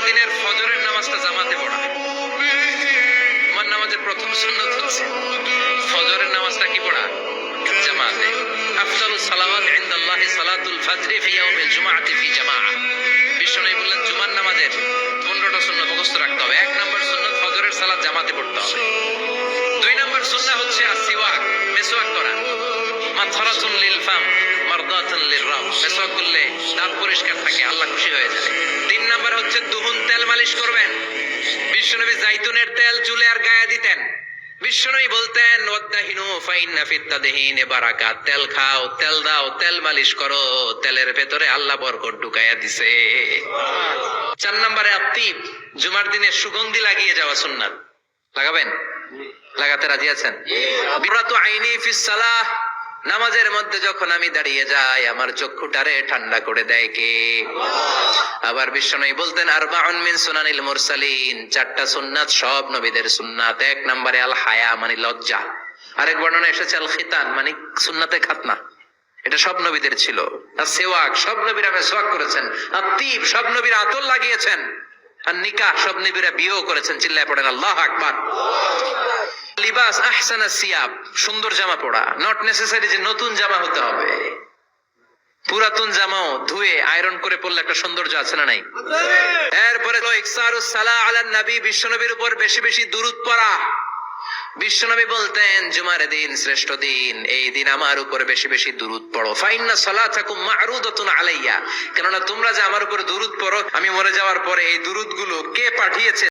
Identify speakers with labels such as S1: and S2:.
S1: দিনের ফজরের নামাজটা জামাতে পড়া। জুমার নামাজের প্রথম সুন্নাত হচ্ছে ফজরের নামাজটা কি পড়া? জামাতে। আফদালুস সালাওয়াত ইনদাল্লাহি সালাতুল ফজরি ফি ইয়াউমিল জুমআতি ফি জামাআহ। বিশ্বনবী বললেন জুমার নামাজের 15টা সুন্নাত মুখস্থ রাখতে হবে। 1 নম্বর সুন্নাত ফজরের সালাত জামাতে পড়তে হবে। 2 নম্বর সুন্নাহ হচ্ছে আসওয়াক, মেসওয়াক করা। মাতহারাতুন লিল ফাম মারদাতুন লিররাব। মেসওয়াক করলে দাঁত পরিষ্কার থাকে, আল্লাহ খুশি হয়ে যায়। 3 নম্বর হচ্ছে দুহুন, তেল মালিশ করবেন। বিশ্বনবী জাইতুনের তেল চুলে আর গায়ে দিতেন। বিশ্বনবী বলতেন ওয়াদাহিনু ফাইন্না ফিত তাদহিন বারাকাত। তেল খাও, তেল দাও, তেল মালিশ করো, তেলের ভেতরে আল্লাহ বরকত ঢুকাইয়া দিছে। 4 নম্বরে আত্তিব, জুমার দিনে সুগন্ধি লাগিয়ে যাওয়া সুন্নাত। লাগাবেন? লাগাতে রাজি আছেন? বিরাতু আইনি ফিস সালাহ। নামাজের মধ্যে যখন আমি দাঁড়িয়ে যাই আমার চক্ষুটারে ঠান্ডা করে দেয় কে? আবার বিশ্বনবী বলতেন আরবাউন মিন সুনানিল মুরসালিন। 4টা সুন্নাত সব নবীদের সুন্নাত। 1 নম্বরে আল হায়া মানে লজ্জা। আরেক বর্ণনা এসেছে আল খিতান মানে সুন্নাতে খাতনা। এটা সব নবীদের ছিল। আর সেওয়াক, সব নবীরা মেসওয়াক করেছেন। আত্তিব, সব নবীরা আতর লাগিয়েছেন। আর নিকাহ, সব নবীরা বিয়েও করেছেন। চিল্লায় পড়েন আল্লাহু আকবার। লিবাস আহসানাস সিয়াব, সুন্দর জামা পরা। নট নেসেসারি যে নতুন জামা হতে হবে। পুরাতন জামাও ধুয়ে আয়রন করে পরলে একটা সৌন্দর্য আছে না নাই? এরপরে ইকসারুস সালাহ আলান নবী, বিশ্বনবীর উপর বেশি বেশি দুরূদ পড়া। বিশ্বনবী বলতেন জুমার দিন শ্রেষ্ঠ দিন, এই দিন আমার উপর বেশি বেশি দুরূদ পড়ো। ফাইন্না সালাতাকুম মা'রুদাতুন আলাইয়া। কেননা তোমরা যে আমার উপর দুরূদ পড়ো, আমি মরে যাওয়ার পরে এই দুরূদগুলো কে পাঠিয়েছে